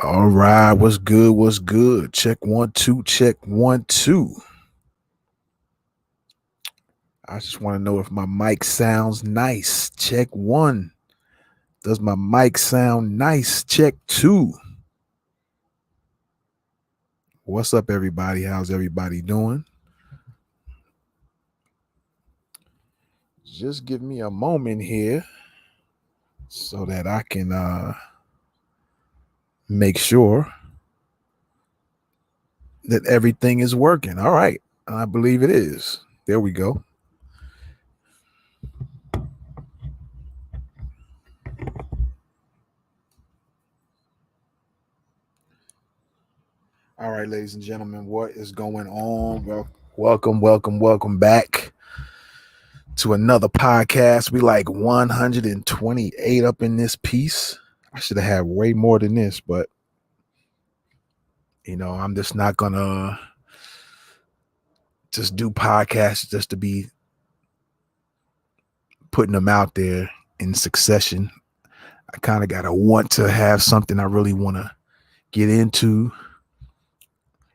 All right, what's good? What's good? Check 1 2, check 1 2. I just want to know if my mic sounds nice. Check 1. Does my mic sound nice? Check 2. What's up, everybody? How's everybody doing? Just give me a moment here so that I can make sure that everything is working. All right, I believe it is. There we go. All right, ladies and gentlemen, what is going on? Well, welcome back to another podcast. We like 128 up in this piece. I should have had way more than this, but I'm just not gonna just do podcasts just to be putting them out there in succession. I kind of gotta want to have something I really want to get into,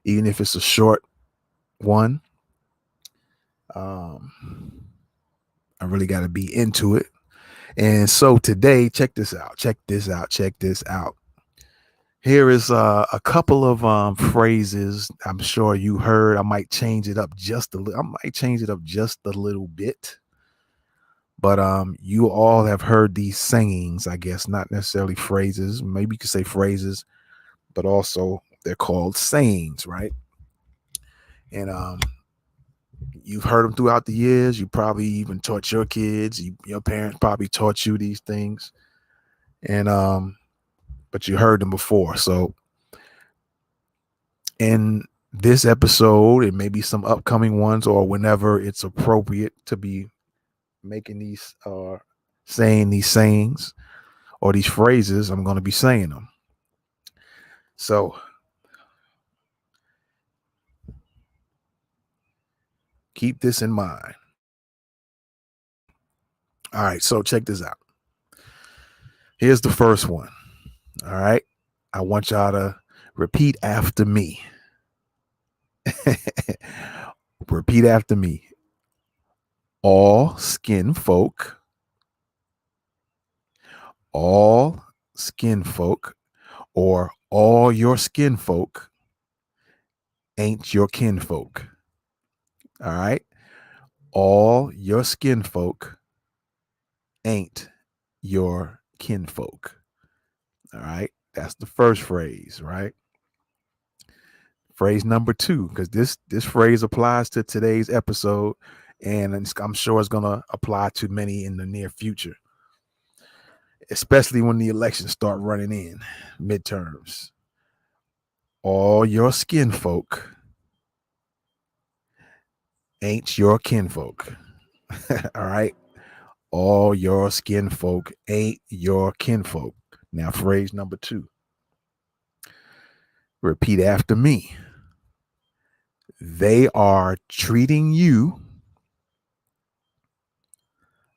even if it's a short one. I really got to be into it. And so today, check this out. Here is a couple of phrases I'm sure you heard. I might change it up just a little bit. But you all have heard these sayings, I guess, not necessarily phrases. Maybe you could say phrases, but also they're called sayings, right? And you've heard them throughout the years. You probably even taught your kids. Your parents probably taught you these things. And but you heard them before. So in this episode and maybe some upcoming ones, or whenever it's appropriate to be making these saying these sayings or these phrases, I'm going to be saying them. So keep this in mind. All right, so check this out. Here's the first one. All right, I want y'all to repeat after me. Repeat after me. All skin folk, or all your skin folk ain't your kinfolk. All right. All your skin folk ain't your kinfolk. All right. That's the first phrase, right? Phrase number 2, because this phrase applies to today's episode, and I'm sure it's going to apply to many in the near future, especially when the elections start running in, midterms. All your skin folk ain't your kinfolk. All right. All your skin folk ain't your kinfolk. Now, phrase number 2. Repeat after me. They are treating you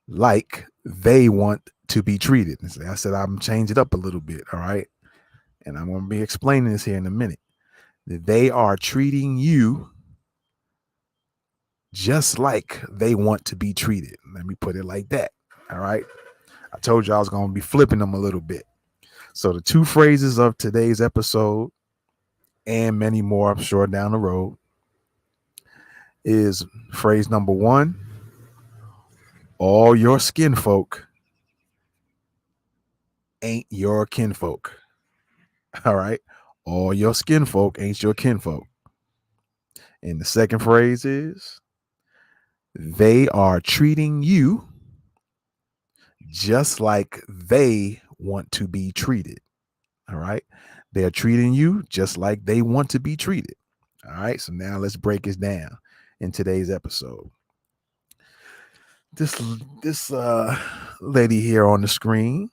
like they want to be treated. I said I'm changing it up a little bit. All right. And I'm going to be explaining this here in a minute. They are treating you just like they want to be treated. Let me put it like that. All right. I told you I was going to be flipping them a little bit. So the 2 phrases of today's episode, and many more, I'm sure, down the road, is phrase number 1. All your skin folk ain't your kinfolk. All right. All your skin folk ain't your kinfolk. And the second phrase is they are treating you just like they want to be treated. All right. They're treating you just like they want to be treated. All right. So now let's break this down in today's episode. This lady here on the screen,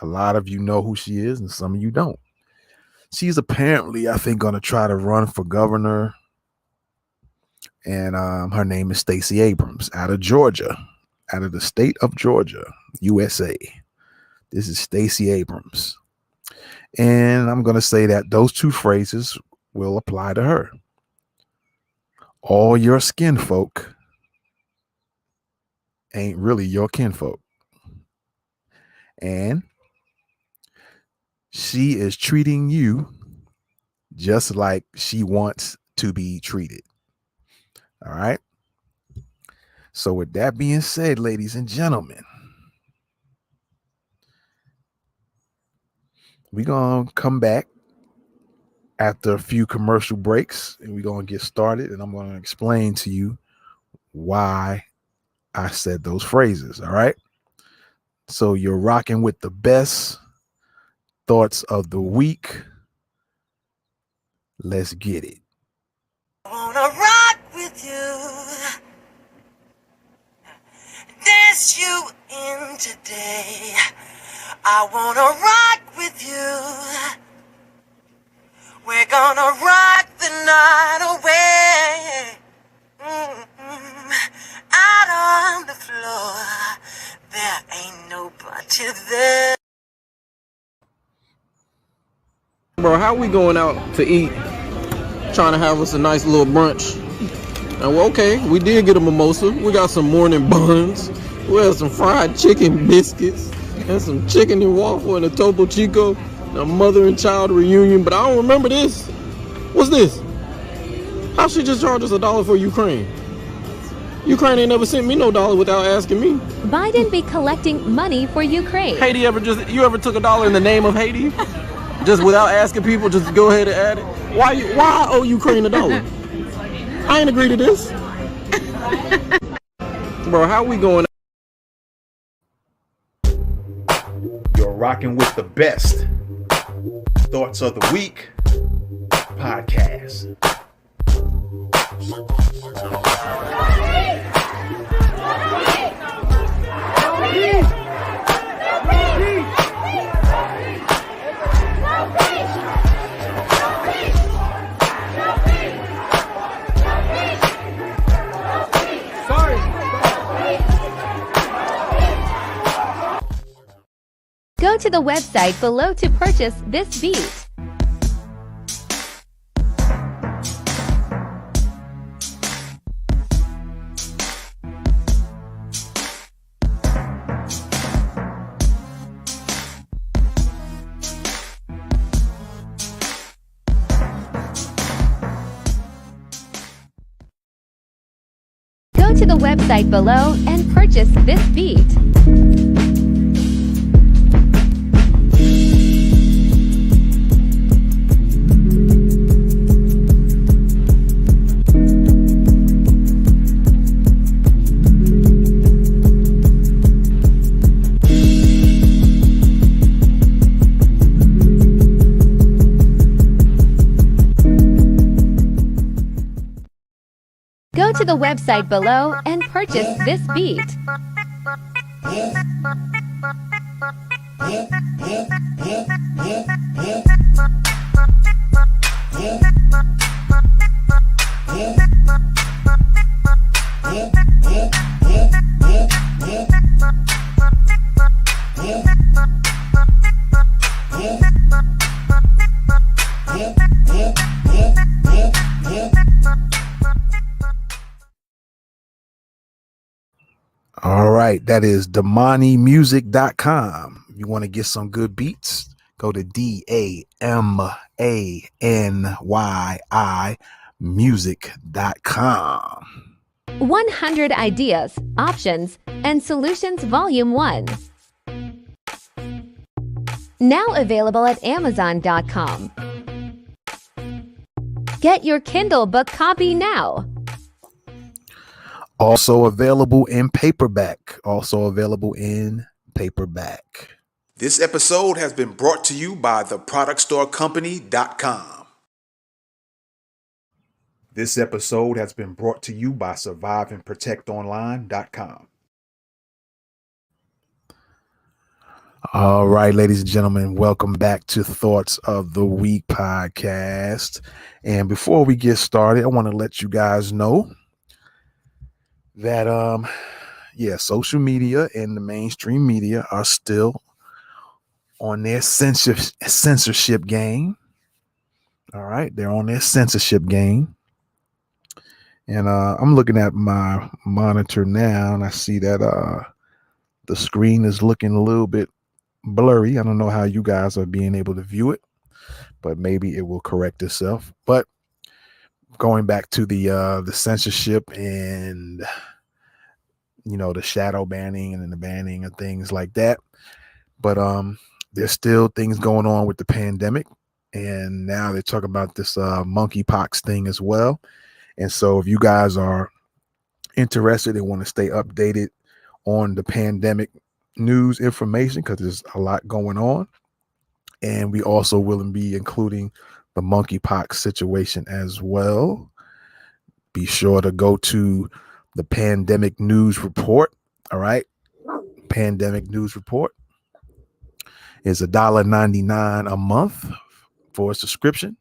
a lot of you know who she is and some of you don't. She's apparently, I think, going to try to run for governor. And her name is Stacey Abrams out of Georgia, out of the state of Georgia, USA. This is Stacey Abrams. And I'm going to say that those two phrases will apply to her. All your skin folk ain't really your kinfolk. And she is treating you just like she wants to be treated. All right. So with that being said, ladies and gentlemen, we're going to come back after a few commercial breaks and we're going to get started, and I'm going to explain to you why I said those phrases. All right. So you're rocking with the best thoughts of the week. Let's get it. I wanna rock with you, dance you in today. I wanna rock with you. We're gonna rock the night away. Out on the floor, there ain't nobody there. Bro, how we going out to eat, trying to have us a nice little brunch? And well, okay, we did get a mimosa. We got some morning buns. We had some fried chicken biscuits and some chicken and waffle and a Topo Chico, a mother and child reunion. But I don't remember this. What's this? How she just charged us $1 for Ukraine? Ukraine ain't never sent me no dollar without asking me. Biden be collecting money for Ukraine. Haiti you ever took $1 in the name of Haiti? Just without asking people, just go ahead and add it? Why I owe Ukraine $1? I ain't agree to this. Bro, how we going? You're rocking with the best thoughts of the week podcast. Go to the website below to purchase this beat. Go to the website below and purchase this beat. Go to the website below and purchase this beat. All right, that is damanimusic.com. You want to get some good beats? Go to DAMANYI music.com. 100 Ideas, Options, and Solutions Volume 1. Now available at Amazon.com. Get your Kindle book copy now. Also available in paperback. This episode has been brought to you by theproductstorecompany.com. This episode has been brought to you by surviveandprotectonline.com. All right, ladies and gentlemen, welcome back to Thoughts of the Week podcast. And before we get started, I want to let you guys know that social media and the mainstream media are still on their censorship game. All right, they're on their censorship game. And I'm looking at my monitor now, and I see that the screen is looking a little bit blurry. I don't know how you guys are being able to view it, but maybe it will correct itself. But going back to the censorship and the shadow banning and the banning and things like that. But there's still things going on with the pandemic, and now they're talking about this monkeypox thing as well. And so if you guys are interested and want to stay updated on the pandemic news information, because there's a lot going on, and we also will be including the monkeypox situation as well, be sure to go to the pandemic news report. All right, pandemic news report is $1.99 a month for a subscription,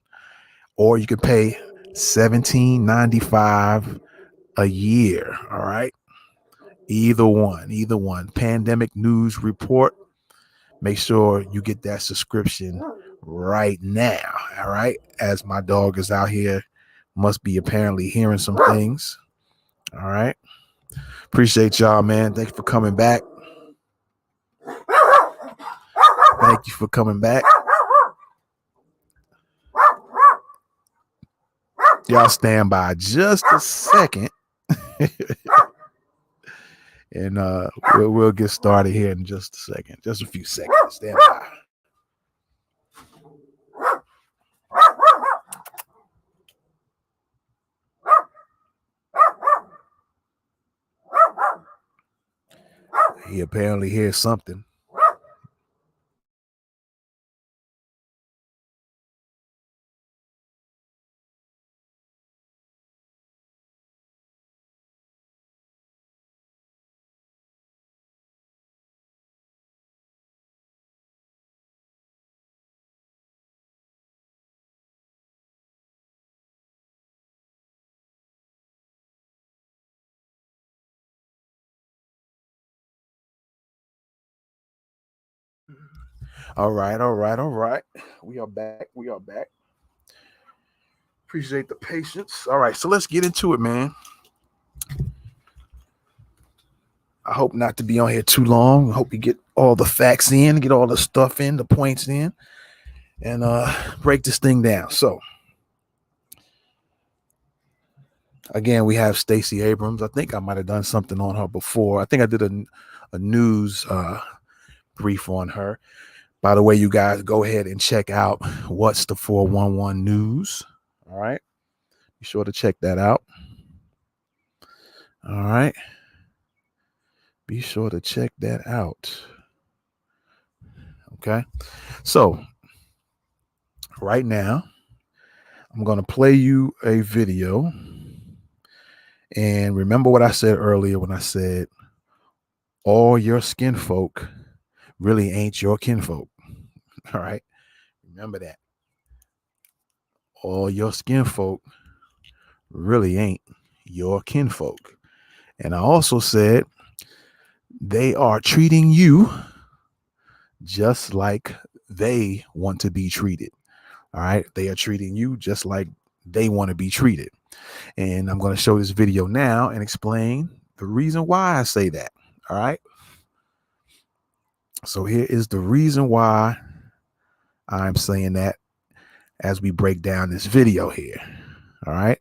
or you can pay $17.95 a year. All right, either one. Pandemic news report. Make sure you get that subscription right now. All right, as my dog is out here, must be apparently hearing some things. All right, appreciate y'all, man. Thanks for coming back. Thank you for coming back. Y'all stand by just a second. And we'll get started here in just a second. Just a few seconds. Stand by. He apparently hears something. All right. We are back. Appreciate the patience. All right, so let's get into it, man. I hope not to be on here too long. I hope you get all the facts in, get all the stuff in, the points in, and break this thing down. So, again, we have Stacey Abrams. I think I might have done something on her before. I think I did a news brief on her. By the way, you guys, go ahead and check out What's the 411 News. All right. Be sure to check that out. All right. Be sure to check that out. Okay. So, right now, I'm going to play you a video. And remember what I said earlier when I said all your skin folk really ain't your kinfolk. All right. Remember that. All your skin folk really ain't your kinfolk. And I also said they are treating you just like they want to be treated. All right. They are treating you just like they want to be treated. And I'm going to show this video now and explain the reason why I say that. All right. So here is the reason why I'm saying that as we break down this video here. All right.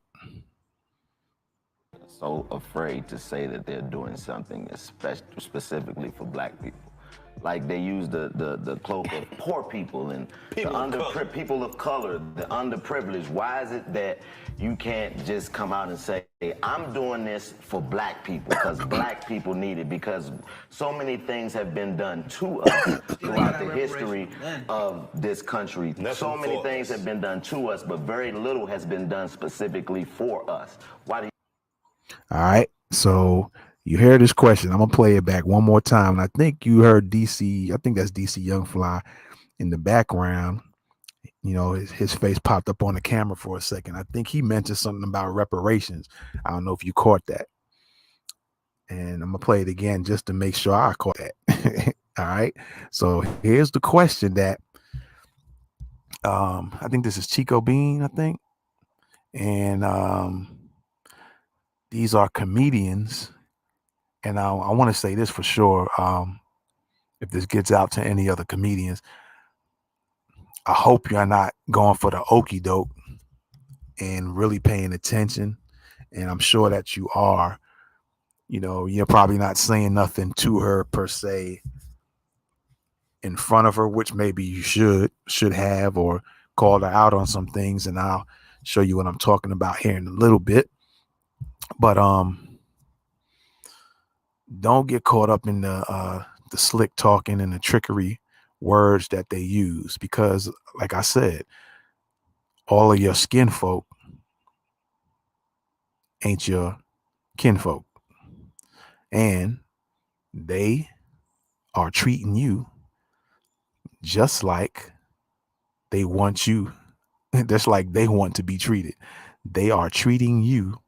So afraid to say that they're doing something specifically for black people. Like they use the cloak of poor people and people of color, the underprivileged. Why is it that you can't just come out and say, I'm doing this for black people because black people need it? Because so many things have been done to us throughout the history of this country. So many things have been done to us, but very little has been done specifically for us. Why do you? All right. So you hear this question. I'm going to play it back one more time. And I think you heard DC. I think that's DC Young Fly in the background. You know, his face popped up on the camera for a second. I think he mentioned something about reparations. I don't know if you caught that. And I'm going to play it again just to make sure I caught that. All right. So here's the question that I think this is Chico Bean, I think. And these are comedians. And I want to say this for sure. If this gets out to any other comedians, I hope you're not going for the okey doke and really paying attention. And I'm sure that you are. You know, you're probably not saying nothing to her per se in front of her, which maybe you should have, or called her out on some things. And I'll show you what I'm talking about here in a little bit. But don't get caught up in the slick talking and the trickery words that they use, because like I said, all of your skin folk ain't your kinfolk, and they are treating you just like they want you, just like they want to be treated. They are treating you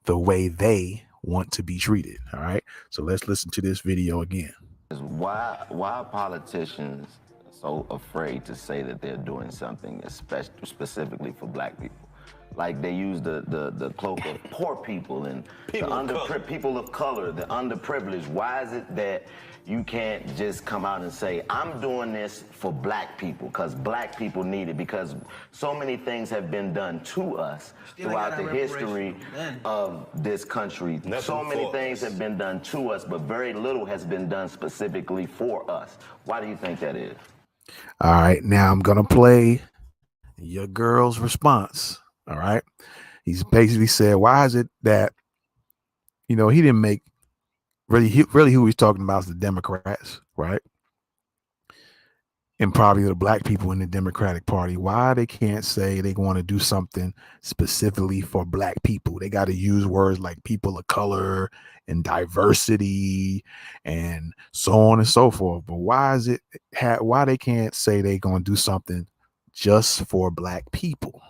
the way they want to be treated. All right. So let's listen to this video again. Why are politicians so afraid to say that they're doing something specifically for black people? Like they use the cloak of poor people and people of color, the underprivileged. Why is it that you can't just come out and say, I'm doing this for black people because black people need it? Because so many things have been done to us throughout the history of this country. So many things have been done to us, but very little has been done specifically for us. Why do you think that is? All right, now I'm gonna play your girl's response. All right, he's basically said, why is it that, you know, he didn't make really who he's talking about is the Democrats, right? And probably the black people in the Democratic Party. Why they can't say they want to do something specifically for black people? They got to use words like people of color and diversity and so on and so forth. But why is it why they can't say they're going to do something just for black people?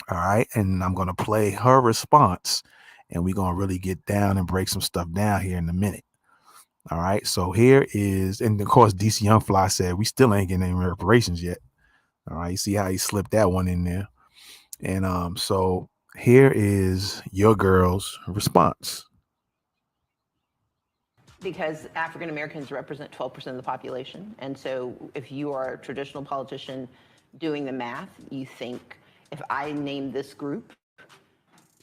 All right, and I'm going to play her response, and we're going to really get down and break some stuff down here in a minute. All right, so here is, and of course, DC Young Fly said, we still ain't getting any reparations yet. All right, you see how he slipped that one in there. And so here is your girl's response. Because African Americans represent 12% of the population. And so if you are a traditional politician doing the math, you think, if I name this group,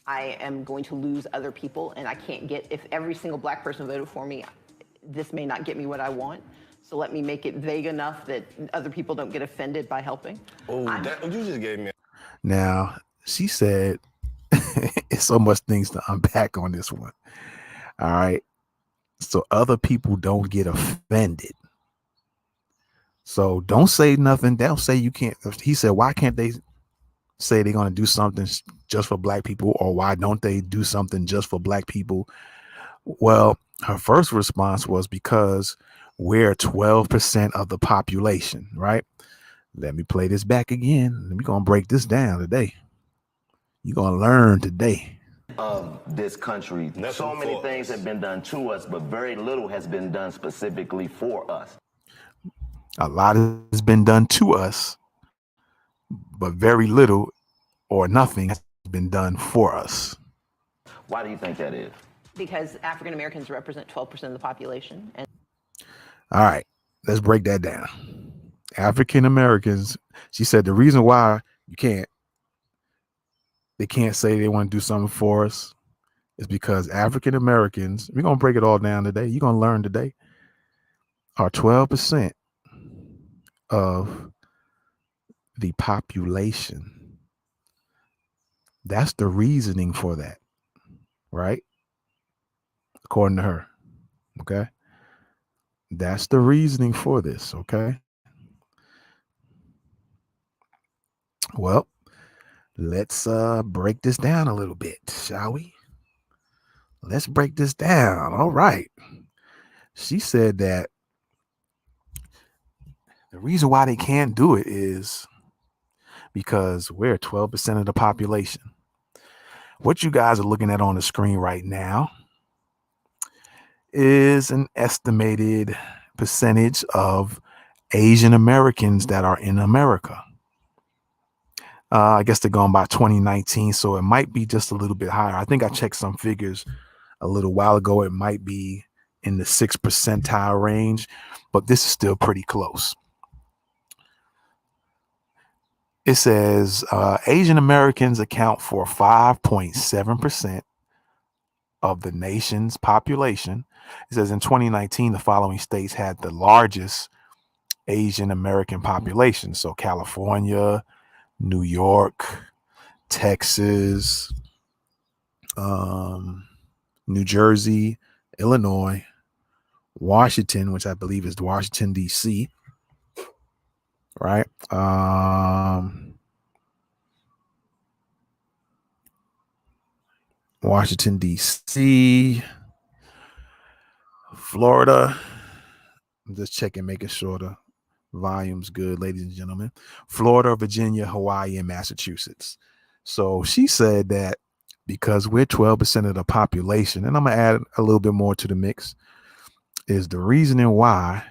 I am going to lose other people, and I can't get, if every single black person voted for me, this may not get me what I want. So let me make it vague enough that other people don't get offended by helping. Oh, that you just gave me. Now, she said, it's so much things to unpack on this one. All right. So other people don't get offended. So don't say nothing. They'll say you can't. He said, why can't they say they're going to do something just for black people? Or why don't they do something just for black people? Well, her first response was because we're 12% of the population, right? Let me play this back again. We're going to break this down today. You're going to learn today. Of this country. So many things have been done to us, but very little has been done specifically for us. A lot has been done to us, but very little or nothing has been done for us. Why do you think that is? Because African Americans represent 12% of the population. And all right, let's break that down. African Americans, she said the reason why they can't say they want to do something for us is because African Americans, we're going to break it all down today. You're going to learn today, are 12% of the population. That's the reasoning for that, right? According to her. Okay. That's the reasoning for this. Okay. Well, let's break this down a little bit, shall we? Let's break this down. All right. She said that the reason why they can't do it is because we're 12% of the population. What you guys are looking at on the screen right now is an estimated percentage of Asian Americans that are in America. I guess they're going by 2019, so it might be just a little bit higher. I think I checked some figures a little while ago. It might be in the 6th percentile range, but this is still pretty close. It says Asian Americans account for 5.7% of the nation's population. It says in 2019, the following states had the largest Asian American population. So California, New York, Texas, New Jersey, Illinois, Washington, which I believe is Washington, D.C., right? Washington, D.C., Florida. I'm just checking, making sure the volume's good, ladies and gentlemen. Florida, Virginia, Hawaii, and Massachusetts. So she said that because we're 12% of the population, and I'm going to add a little bit more to the mix, is the reasoning why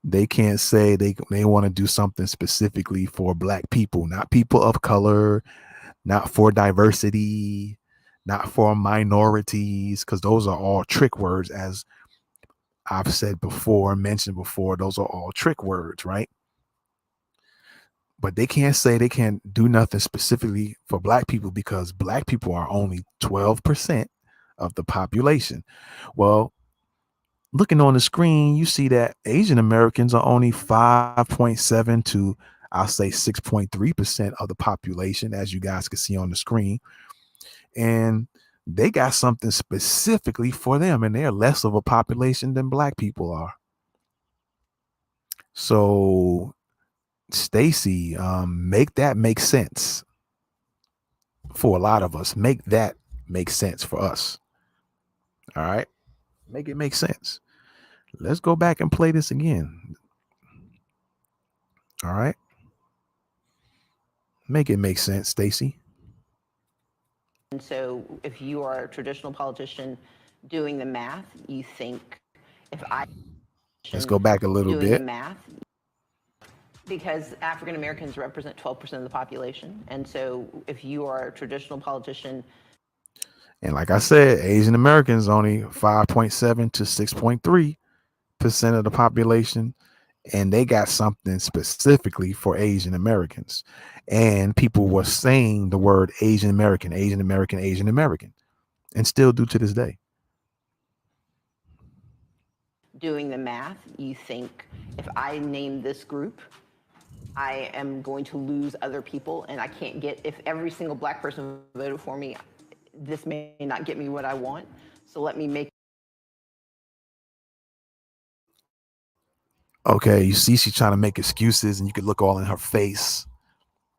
they can't say they want to do something specifically for Black people, not people of color, not for diversity, not for minorities, because those are all trick words, as I've said before, mentioned before. Those are all trick words, right? But they can't say they can't do nothing specifically for Black people because Black people are only 12% of the population. Well, looking on the screen, you see that Asian Americans are only 5.7 to, I'll say, 6.3% of the population, as you guys can see on the screen. And they got something specifically for them, and they're less of a population than Black people are. So, Stacey, make that make sense for a lot of us. Make that make sense for us. All right. Make it make sense. Let's go back and play this again. All right. Make it make sense, Stacey. And so if you are a traditional politician doing the math, you think if I Let's go back a little doing bit. the math, because African Americans represent 12% of the population. And so if you are a traditional politician, And like I said, Asian Americans only 5.7 to 6.3% of the population. And they got something specifically for Asian Americans. And people were saying the word Asian American, Asian American, Asian American, and still do to this day. doing the math, you think if I name this group, I am going to lose other people, and I can't get, if every single Black person voted for me, this may not get me what I want. So let me make. Okay, you see, she's trying to make excuses, and you could look all in her face.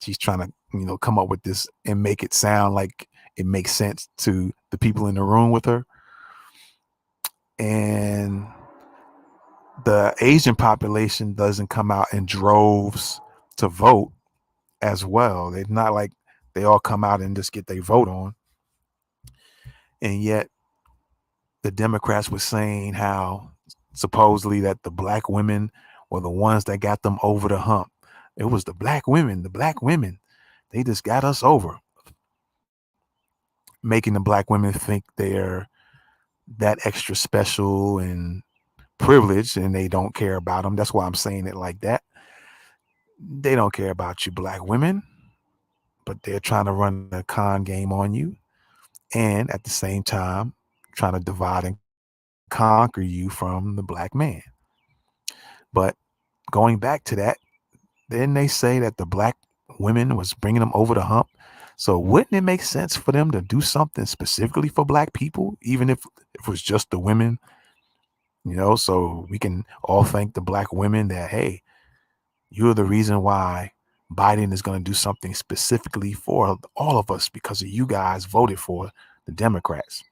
She's trying to, come up with this and make it sound like it makes sense to the people in the room with her. And the Asian population doesn't come out in droves to vote as well. It's not like they all come out and just get their vote on. And yet the Democrats were saying how supposedly that the Black women were the ones that got them over the hump. It was the Black women. They just got us over. Making the Black women think they're that extra special and privileged, and they don't care about them. That's why I'm saying it like that. They don't care about you Black women, but they're trying to run a con game on you, and at the same time trying to divide and conquer you from the Black man. But going back to that, then they say that the Black women was bringing them over the hump. So wouldn't it make sense for them to do something specifically for Black people, even if it was just the women, so we can all thank the Black women that, hey, you're the reason why Biden is going to do something specifically for all of us because of you guys voted for the Democrats.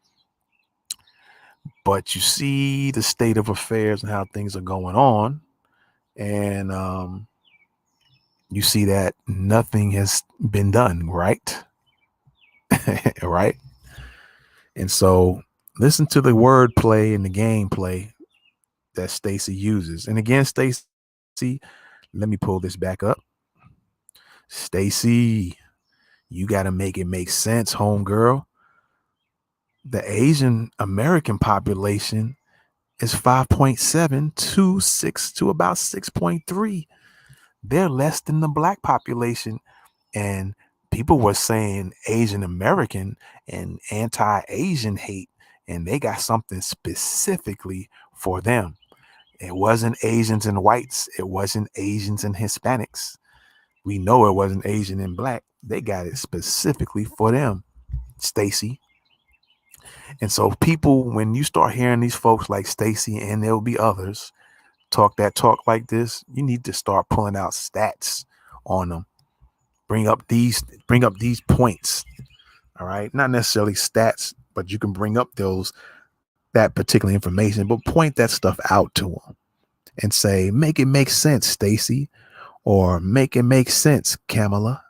But you see the state of affairs and how things are going on, and you see that nothing has been done, right? Right? And so listen to the wordplay and the gameplay that Stacey uses. And again, Stacey, let me pull this back up. Stacey, you got to make it make sense, homegirl. The Asian American population is 5.7 to about 6.3. They're less than the black population. And people were saying Asian American and anti-Asian hate, and they got something specifically for them. It wasn't Asians and whites. It wasn't Asians and Hispanics. We know it wasn't Asian and black. They got it specifically for them, Stacey. And so people, when you start hearing these folks like Stacey, and there'll be others, talk like this, you need to start pulling out stats on them. Bring up these points. All right. Not necessarily stats, but you can bring up that particular information, but point that stuff out to them and say, make it make sense, Stacey, or make it make sense, Kamala,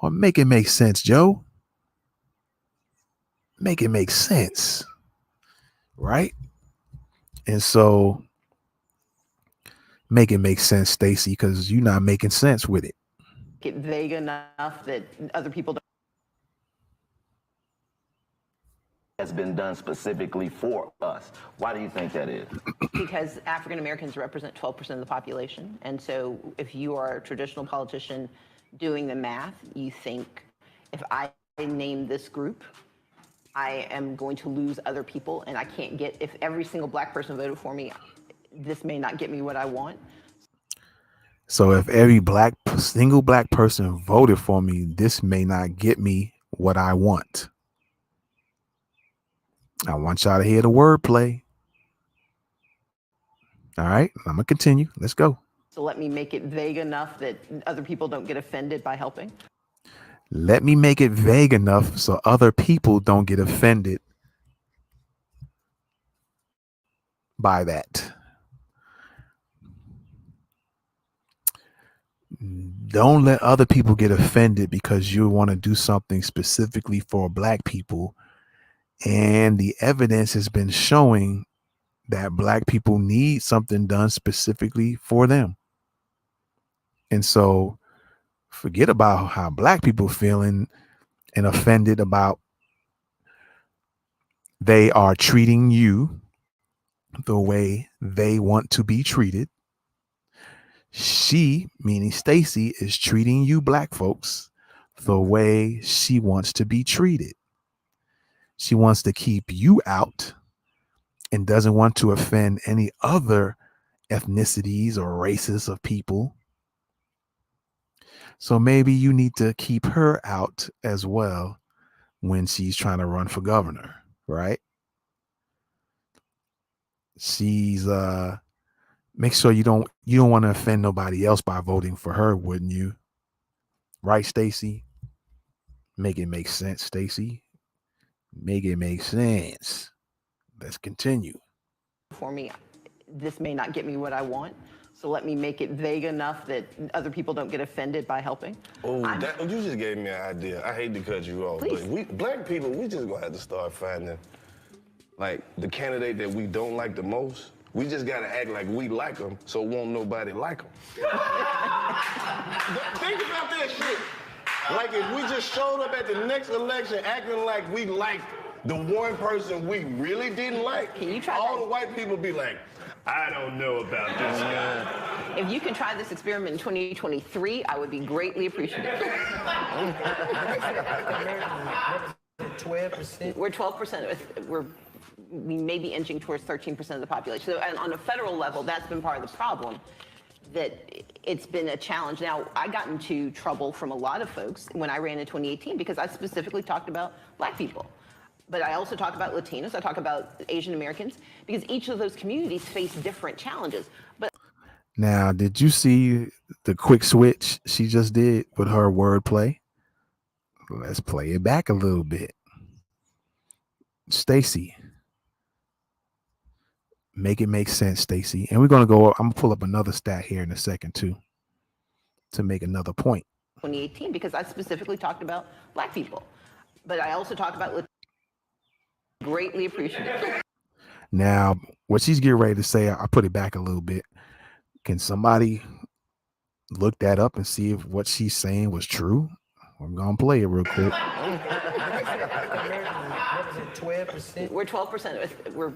or make it make sense, Joe. Make it make sense. Right. And so make it make sense, Stacey, because you're not making sense with it. Get vague enough that other people don't. Has been done specifically for us. Why do you think that is? Because African Americans represent 12% of the population. And so if you are a traditional politician doing the math, you think if I name this group, I am going to lose other people, and I can't get, if every single black person voted for me, this may not get me what I want. So if every single black person voted for me, this may not get me what I want. I want y'all to hear the wordplay. All right, I'm going to continue. Let's go. So let me make it vague enough that other people don't get offended by helping. Let me make it vague enough so other people don't get offended by that. Don't let other people get offended because you want to do something specifically for black people. And the evidence has been showing that black people need something done specifically for them. And so forget about how black people feeling and offended about they are treating you the way they want to be treated. She, meaning Stacey, is treating you black folks the way she wants to be treated. She wants to keep you out and doesn't want to offend any other ethnicities or races of people. So maybe you need to keep her out as well when she's trying to run for governor, right? She's make sure you don't want to offend nobody else by voting for her, wouldn't you? Right, Stacey? Make it make sense, Stacey. Make it make sense. Let's continue. For me, this may not get me what I want. So let me make it vague enough that other people don't get offended by helping. Oh, you just gave me an idea. I hate to cut you off, Please. but we black people, we just gonna have to start finding like the candidate that we don't like the most. We just gotta act like we like them, so won't nobody like them. Think about that shit. Like if we just showed up at the next election acting like we liked the one person we really didn't like, Can you try all that? the white people be like, I don't know about this guy. If you can try this experiment in 2023, I would be greatly appreciative. 12%. We're 12%. We may be inching towards 13% of the population. So, and on a federal level, that's been part of the problem, that it's been a challenge. Now, I got into trouble from a lot of folks when I ran in 2018 because I specifically talked about black people. But I also talk about Latinos, I talk about Asian Americans, because each of those communities face different challenges. But now, did you see the quick switch she just did with her wordplay? Let's play it back a little bit. Stacey, make it make sense, Stacey. And we're going to go, I'm going to pull up another stat here in a second too, to make another point. 2018, because I specifically talked about black people. But I also talk about greatly appreciative. Now, what she's getting ready to say, I put it back a little bit. Can somebody look that up and see if what she's saying was true? I'm gonna play it real quick. We're 12%.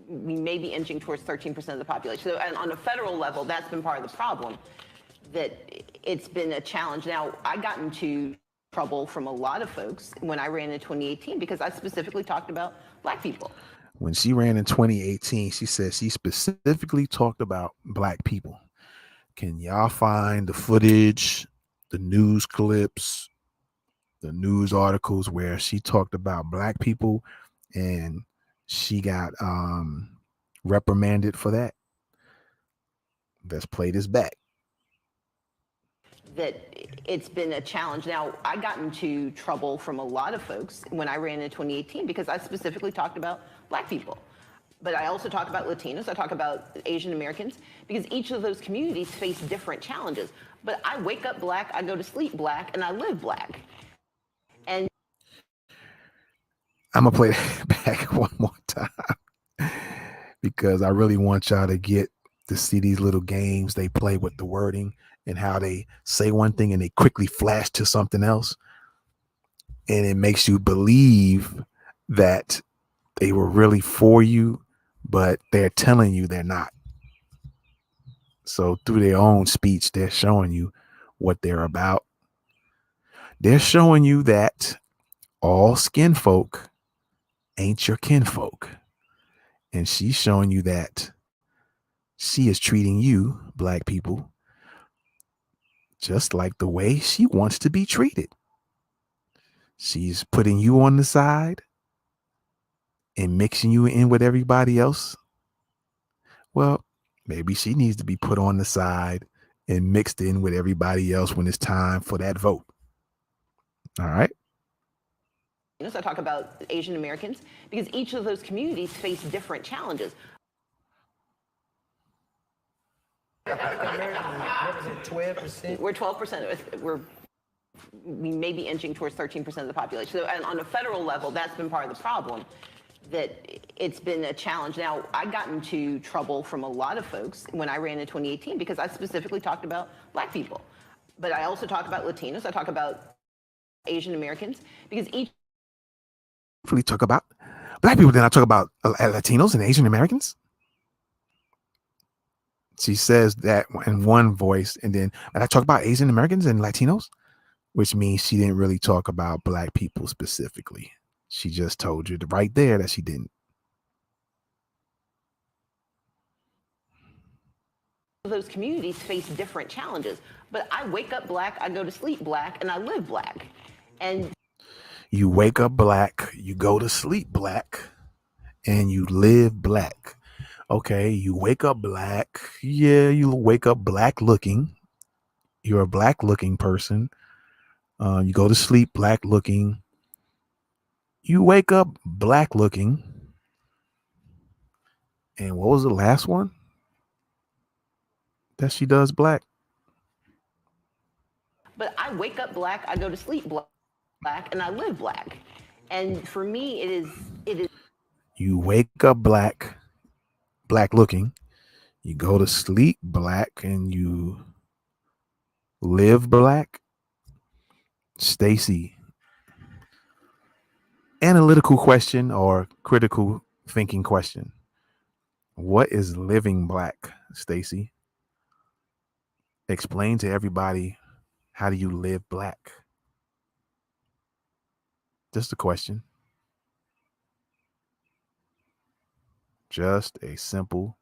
We may be inching towards 13% of the population. So, and on a federal level, that's been part of the problem, that it's been a challenge. Now, I got into trouble from a lot of folks when I ran in 2018 because I specifically talked about Black people. When she ran in 2018, she said she specifically talked about Black people. Can y'all find the footage, the news clips, the news articles where she talked about Black people and she got reprimanded for that? Let's play this back. That it's been a challenge. Now, I got into trouble from a lot of folks when I ran in 2018 because I specifically talked about Black people. But I also talk about Latinos, I talk about Asian Americans, because each of those communities face different challenges. But I wake up Black, I go to sleep Black, and I live Black. And I'm gonna play that back one more time because I really want y'all to get to see these little games they play with the wording and how they say one thing and they quickly flash to something else. And it makes you believe that they were really for you, but they're telling you they're not. So through their own speech, they're showing you what they're about. They're showing you that all skin folk ain't your kinfolk. And she's showing you that she is treating you, Black people, just like the way she wants to be treated. She's putting you on the side and mixing you in with everybody else. Well, maybe she needs to be put on the side and mixed in with everybody else when it's time for that vote. All right. I talk about Asian Americans because each of those communities face different challenges. Represent 12%. We're 12%. We may be inching towards 13% of the population. So, and on a federal level, that's been part of the problem, that it's been a challenge. Now, I got into trouble from a lot of folks when I ran in 2018 because I specifically talked about Black people. But I also talk about Latinos, I talk about Asian Americans, because each We talk about Black people, then I talk about Latinos and Asian Americans. She says that in one voice, and then I talk about Asian Americans and Latinos, which means she didn't really talk about Black people specifically. She just told you right there that she didn't. those communities face different challenges. But I wake up Black, I go to sleep Black, and I live Black. And you wake up Black, you go to sleep Black, and you live Black. Okay, you wake up Black. Yeah, you wake up Black looking. You're a Black looking person. You go to sleep Black looking. You wake up Black looking. And what was the last one that she does Black? But I wake up Black, I go to sleep Black, and I live Black. And for me, it is. You wake up Black looking. You go to sleep Black, and you live Black. Stacey, analytical question or critical thinking question. What is living Black, Stacey? Explain to everybody, how do you live Black? Just a question. Just a simple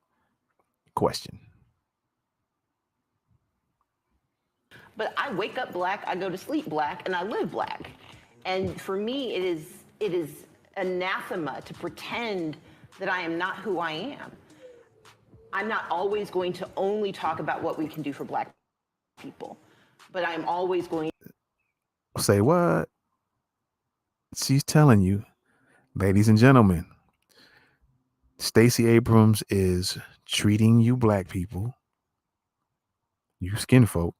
question. But I wake up Black, I go to sleep Black, and I live Black. And for me, it is anathema to pretend that I am not who I am. I'm not always going to only talk about what we can do for Black people, but I'm always going to say what? She's telling you, ladies and gentlemen, Stacey Abrams is treating you Black people, you skin folk,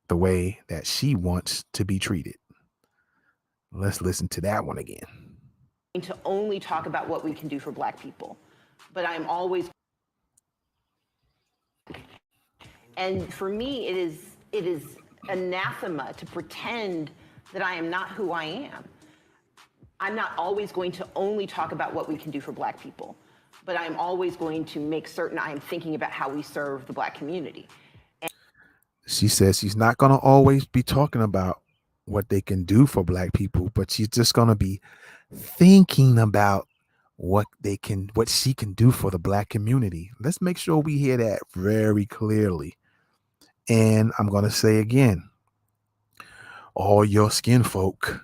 the way that she wants to be treated. Let's listen to that one again. to only talk about what we can do for Black people, but I'm always, and for me, it is anathema to pretend that I am not who I am. I'm not always going to only talk about what we can do for Black people, but I'm always going to make certain I am thinking about how we serve the Black community. She says she's not going to always be talking about what they can do for Black people, but she's just going to be thinking about what she can do for the Black community. Let's make sure we hear that very clearly. And I'm going to say again, all your skin folk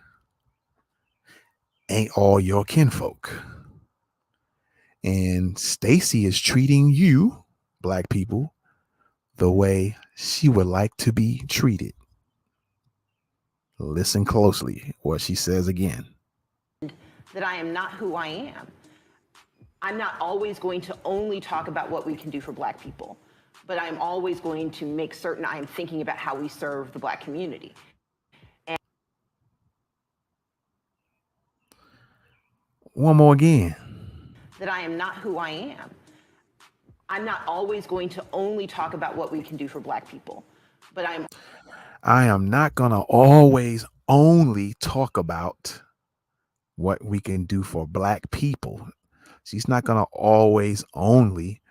ain't all your kinfolk. And Stacey is treating you, Black people, the way she would like to be treated. Listen closely what she says again. That I am not who I am. I'm not always going to only talk about what we can do for Black people, but I'm always going to make certain I am thinking about how we serve the Black community. And one more again. That I am not who I am. I'm not always going to only talk about what we can do for Black people, but I am not going to always only talk about what we can do for Black people. She's not going to always only.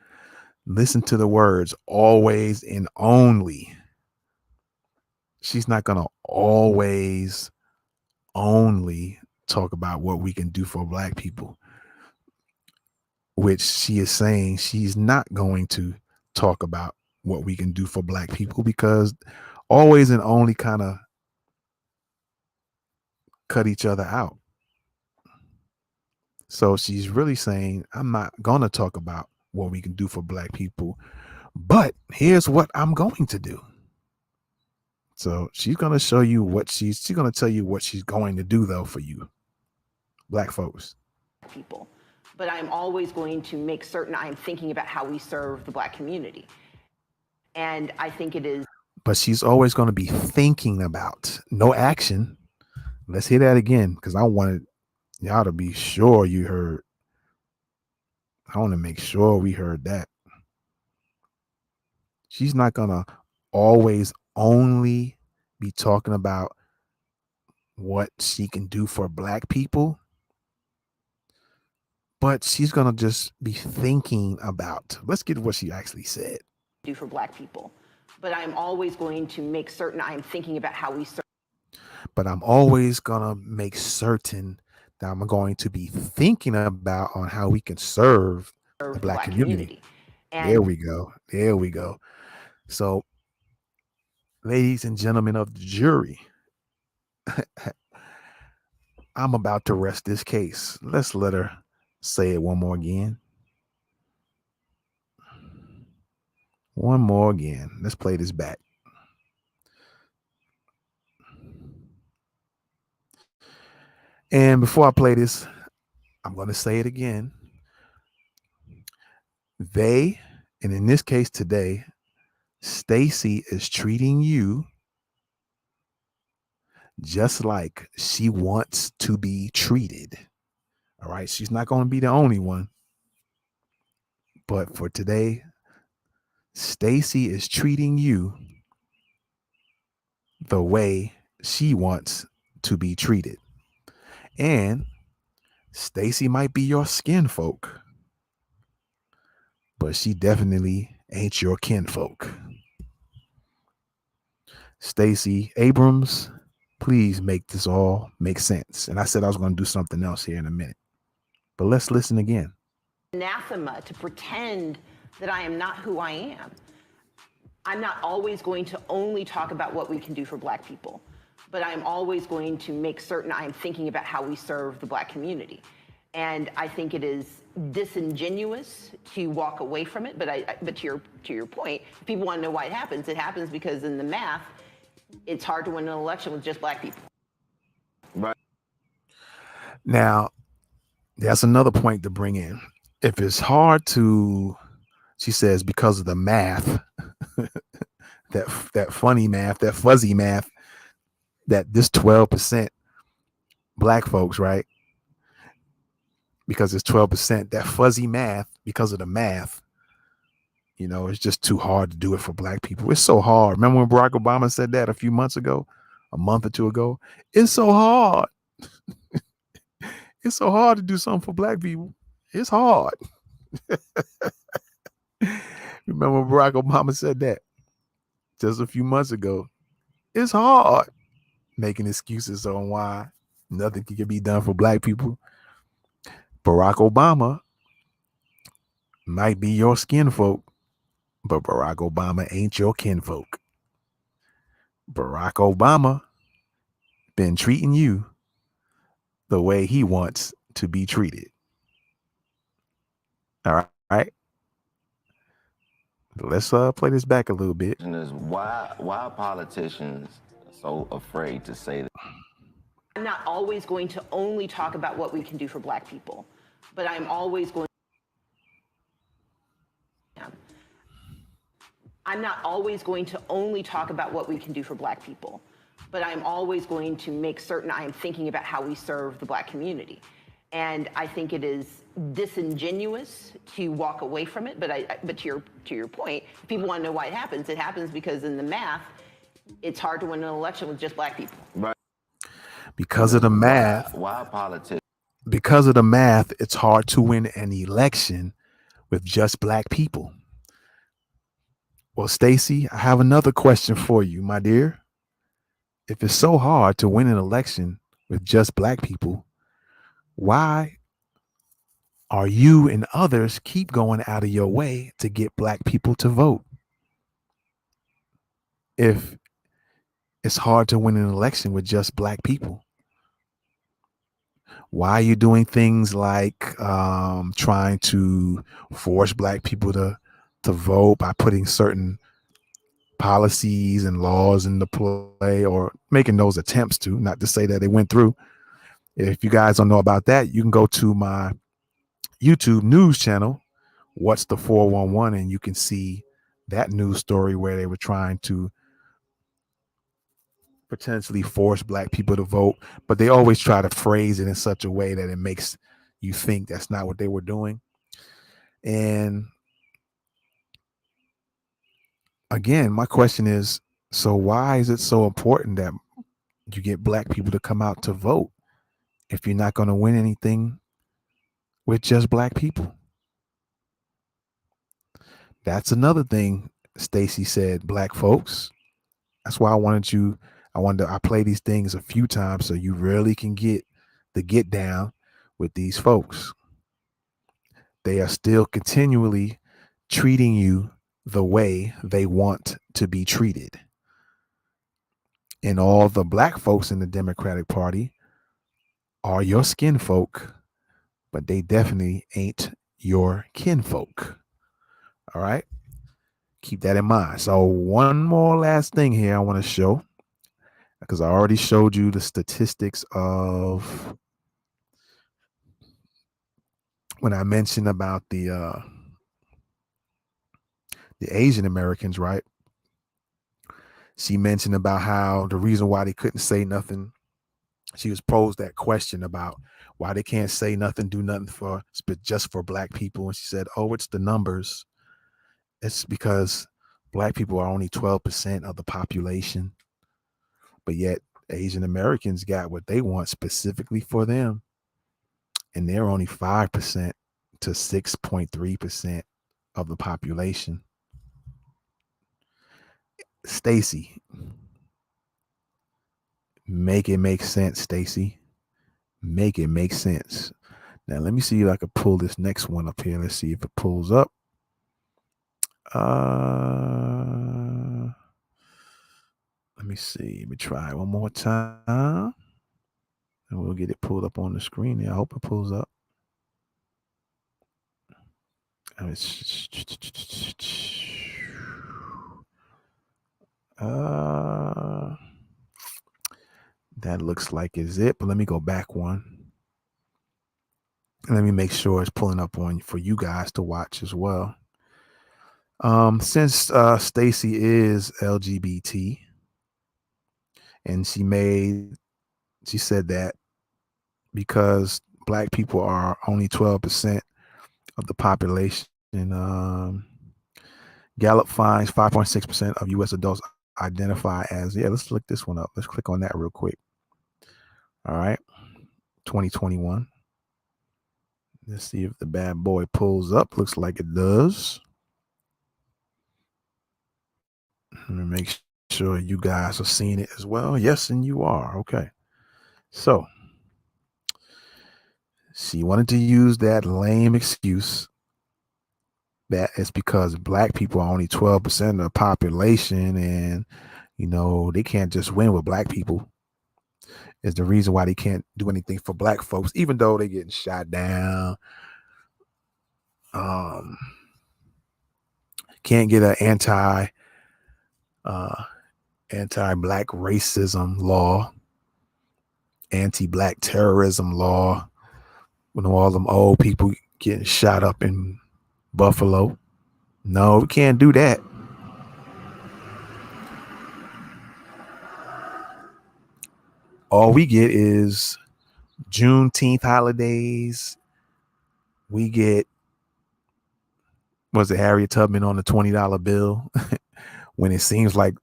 Listen to the words always and only. She's not going to always only talk about what we can do for Black people, which she is saying she's not going to talk about what we can do for Black people, because always and only kind of cut each other out. So she's really saying, I'm not going to talk about what we can do for Black people, but here's what I'm going to do. So she's going to show you what she's going to tell you what she's going to do, though, for you, Black folks. People, but I'm always going to make certain I'm thinking about how we serve the Black community. And I think it is. But she's always going to be thinking about, no action. Let's hear that again, because I wanted y'all to be sure you heard. I want to make sure we heard that. She's not going to always only be talking about what she can do for Black people, but she's going to just be thinking about, let's get what she actually said. Do for Black people, but I'm always going to make certain I'm thinking about how we serve. But I'm always going to make certain that I'm going to be thinking about on how we can serve the Black community. And there we go. There we go. So, ladies and gentlemen of the jury, I'm about to rest this case. Let's let her say it one more again. One more again. Let's play this back. And before I play this, I'm going to say it again. They, and in this case today, Stacey is treating you just like she wants to be treated. All right. She's not going to be the only one. But for today, Stacey is treating you the way she wants to be treated. And Stacey might be your skin folk, but she definitely ain't your kinfolk. Stacey Abrams, please make this all make sense. And I said I was going to do something else here in a minute, but let's listen again. Anathema to pretend that I am not who I am. I'm not always going to only talk about what we can do for Black people, but I'm always going to make certain I'm thinking about how we serve the Black community. And I think it is disingenuous to walk away from it. But to your point, if people want to know why it happens because in the math, it's hard to win an election with just Black people. Right. Now, that's another point to bring in. If it's hard to, she says, because of the math, that funny math, that fuzzy math, that this 12% Black folks, right? because it's 12%. That fuzzy math, because of the math, it's just too hard to do it for black people. It's so hard. Remember when Barack Obama said that a few months ago, a month or two ago? It's so hard. It's so hard to do something for black people. It's hard. Remember when Barack Obama said that just a few months ago? It's hard. Making excuses on why nothing can be done for black people. Barack Obama might be your skin folk, but Barack Obama ain't your kinfolk. Barack Obama been treating you the way he wants to be treated. All right. Let's play this back a little bit. Is why are politicians so afraid to say that? I'm not always going to only talk about what we can do for black people, but I'm always going. I'm not always going to only talk about what we can do for black people, but I'm always going to make certain I am thinking about how we serve the black community. And I think it is disingenuous to walk away from it. But to your point, if people want to know why it happens because in the math, it's hard to win an election with just black people. Right. Because of the math. Why politics? Because of the math, it's hard to win an election with just black people. Well, Stacey, I have another question for you, my dear. If it's so hard to win an election with just black people, why are you and others keep going out of your way to get black people to vote? If it's hard to win an election with just black people, why are you doing things like trying to force black people to vote by putting certain policies and laws into play, or making those attempts to, not to say that they went through? If you guys don't know about that, you can go to my YouTube news channel, What's the 411, and you can see that news story where they were trying to potentially force black people to vote, but they always try to phrase it in such a way that it makes you think that's not what they were doing. And again, my question is, so why is it so important that you get black people to come out to vote if you're not going to win anything with just black people? That's another thing Stacey said, black folks. That's why I play these things a few times so you really can get down with these folks. They are still continually treating you the way they want to be treated. And all the black folks in the Democratic Party are your skin folk, but they definitely ain't your kinfolk. All right. Keep that in mind. So one more last thing here I want to show, because I already showed you the statistics of when I mentioned about the Asian Americans, right? She mentioned about how the reason why they couldn't say nothing. She was posed that question about why they can't say nothing, do nothing just for black people. And she said, oh, it's the numbers. It's because black people are only 12% of the population, but yet Asian Americans got what they want specifically for them. And they're only 5% to 6.3% of the population. Stacey, make it make sense, Stacey. Make it make sense. Now, let me see if I can pull this next one up here. Let's see if it pulls up. Let me see. Let me try one more time. And we'll get it pulled up on the screen here. I hope it pulls up. That looks like is it, but let me go back one. And let me make sure it's pulling up on for you guys to watch as well. Since Stacey is LGBT, and she said that because black people are only 12% of the population. Gallup finds 5.6% of U.S. adults identify as, let's look this one up. Let's click on that real quick. All right. 2021. Let's see if the bad boy pulls up. Looks like it does. Let me make sure you guys are seeing it as well. Yes, and you are. Okay. So, she wanted to use that lame excuse that it's because black people are only 12% of the population, and they can't just win with black people. Is the reason why they can't do anything for black folks, even though they're getting shot down. Can't get an anti-black racism law, anti-black terrorism law, when all them old people getting shot up in Buffalo. No, we can't do that. All we get is Juneteenth holidays. We get, was it Harriet Tubman on the $20 bill? When it seems like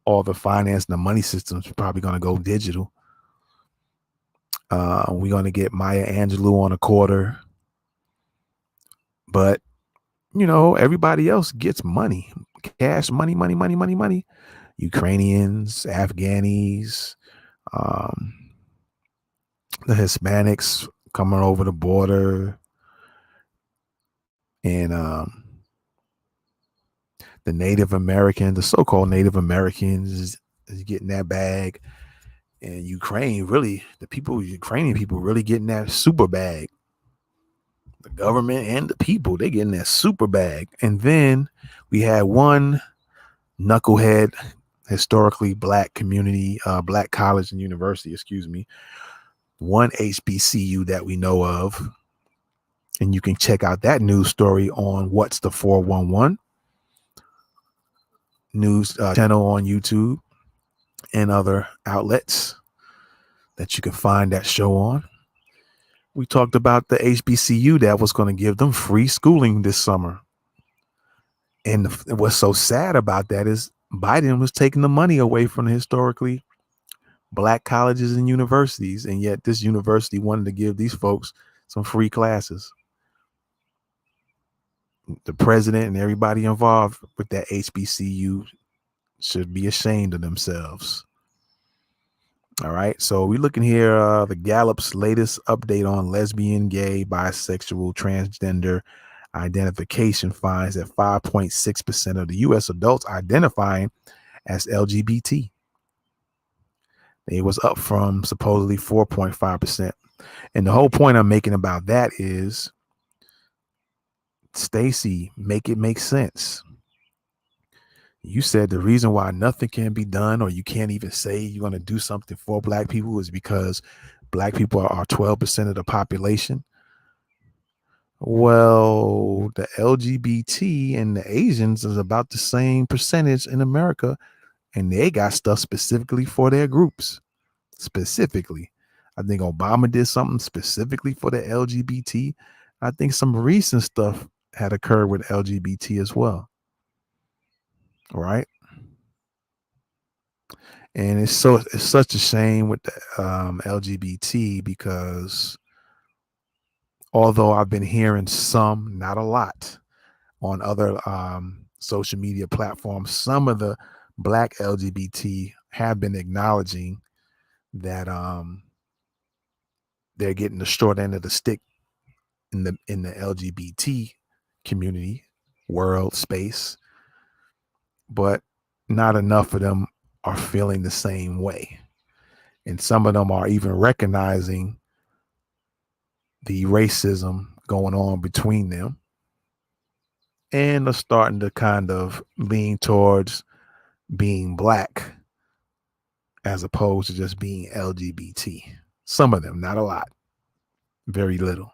all the finance and the money systems are probably going to go digital. We're going to get Maya Angelou on a quarter. But, everybody else gets money. Cash money. Ukrainians, Afghanis, the Hispanics coming over the border, and the Native Americans, the so-called Native Americans, is getting that bag. And Ukrainian people really getting that super bag. The government and the people, they getting that super bag. And then we had one knucklehead, historically black community, black college and university, one HBCU that we know of. And you can check out that news story on What's the 411 news channel on YouTube and other outlets that you can find that show on. We talked about the HBCU that was going to give them free schooling this summer. And what's so sad about that is Biden was taking the money away from the historically black colleges and universities. And yet this university wanted to give these folks some free classes. The president and everybody involved with that HBCU should be ashamed of themselves. All right. So we're looking here, the Gallup's latest update on lesbian, gay, bisexual, transgender identification finds that 5.6% of the U.S. adults identifying as LGBT. It was up from supposedly 4.5%. And the whole point I'm making about that is, Stacey, make it make sense. You said the reason why nothing can be done, or you can't even say you're going to do something for black people, is because black people are 12% of the population. Well, the LGBT and the Asians is about the same percentage in America, and they got stuff specifically for their groups. Specifically, I think Obama did something specifically for the LGBT. I think some recent stuff had occurred with LGBT as well. Right. And it's such a shame with the LGBT, because although I've been hearing some, not a lot, on other social media platforms, some of the black LGBT have been acknowledging that they're getting the short end of the stick in the LGBT community, world, space, but not enough of them are feeling the same way. And some of them are even recognizing the racism going on between them, and are starting to kind of lean towards being black as opposed to just being LGBT. Some of them, not a lot, very little.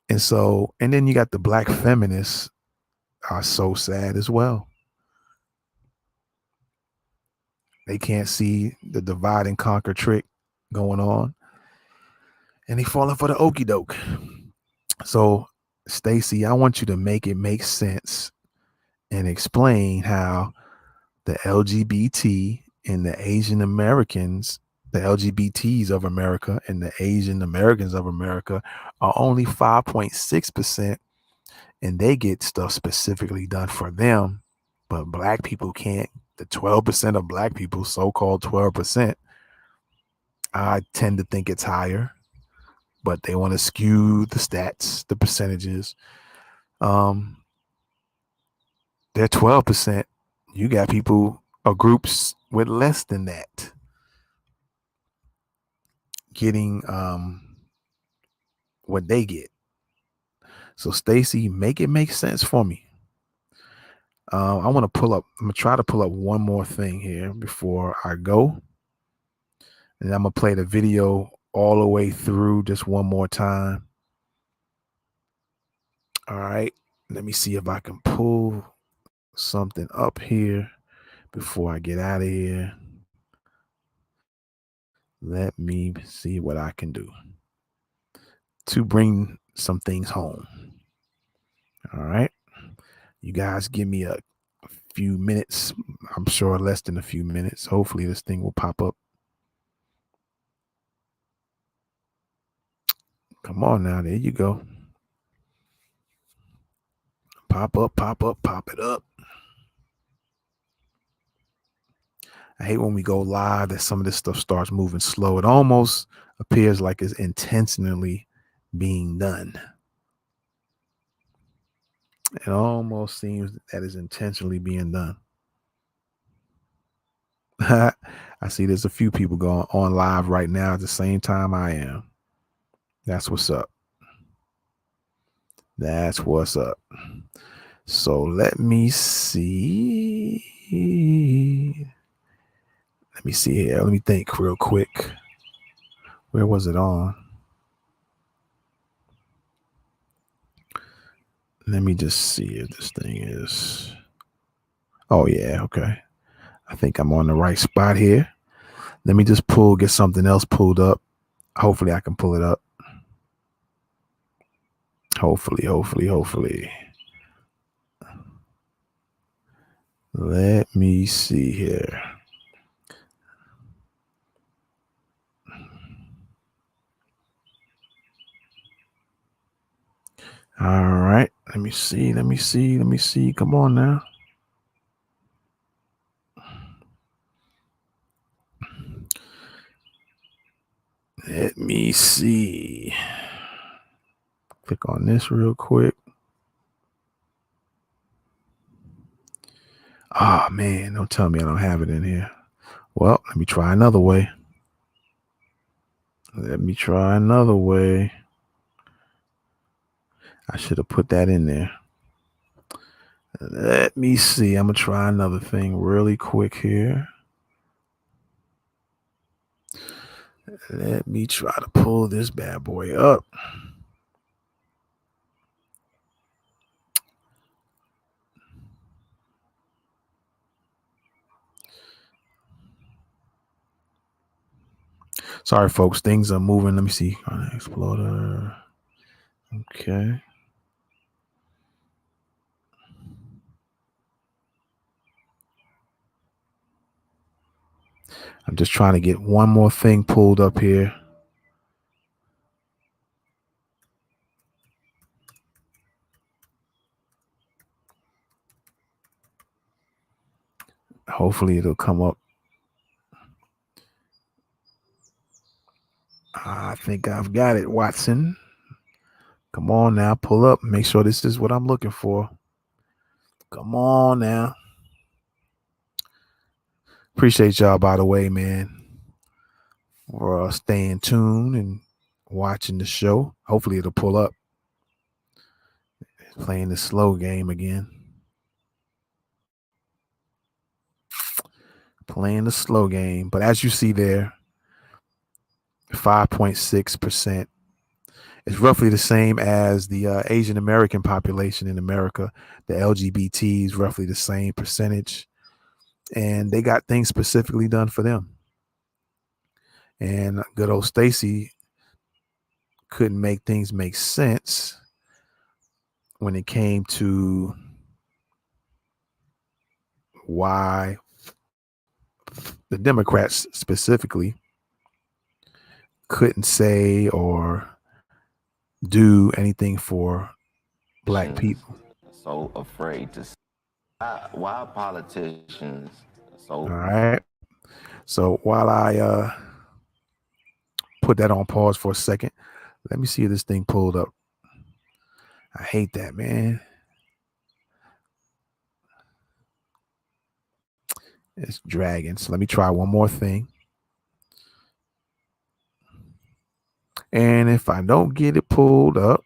And so, and then you got the black feminists are so sad as well. They can't see the divide and conquer trick going on. and they falling for the okie doke. So, Stacey, I want you to make it make sense and explain how the LGBT and the Asian Americans, the LGBTs of America and the Asian Americans of America are only 5.6%, and they get stuff specifically done for them, but black people can't. The 12% of black people, so-called 12%, I tend to think it's higher, but they want to skew the stats, the percentages. They're 12%. You got people or groups with less than that getting what they get. So Stacey, make it make sense for me. I want to pull up. I'm gonna try to pull up one more thing here before I go, and I'm gonna play the video all the way through just one more time. All right, let me see if I can pull something up here before I get out of here. Let me see what I can do to bring some things home. All right. You guys give me a few minutes. I'm sure less than a few minutes. Hopefully this thing will pop up. Come on now. There you go. Pop up, pop up, pop it up. I hate when we go live that some of this stuff starts moving slow. It almost appears like it's intentionally being done. It almost seems that it's intentionally being done. I see there's a few people going on live right now at the same time I am. That's what's up. That's what's up. So let me see. Let me see here. Let me think real quick. Where was it on? Let me just see if this thing is. Oh, yeah. Okay. I think I'm on the right spot here. Let me just get something else pulled up. Hopefully I can pull it up. Hopefully. Let me see here. All right. Let me see. Come on now. Let me see. Click on this real quick. Oh, man. Don't tell me I don't have it in here. Well, let me try another way. I should have put that in there. Let me see. I'm going to try another thing really quick here. Let me try to pull this bad boy up. Sorry, folks. Things are moving. Let me see. Exploder. Okay. I'm just trying to get one more thing pulled up here. Hopefully it'll come up. I think I've got it, Watson. Come on now, pull up. Make sure this is what I'm looking for. Come on now. Appreciate y'all, by the way, man, for staying tuned and watching the show. Hopefully it'll pull up. Playing the slow game again. Playing the slow game. But as you see there, 5.6%. It's roughly the same as the Asian American population in America. The LGBT is roughly the same percentage. And they got things specifically done for them. And good old Stacey couldn't make things make sense when it came to why the Democrats specifically couldn't say or do anything for black people. So afraid to. Why politicians All so right. So while I put that on pause for a second, let me see if this thing pulled up. I hate that, man. It's dragging. So let me try one more thing. And if I don't get it pulled up,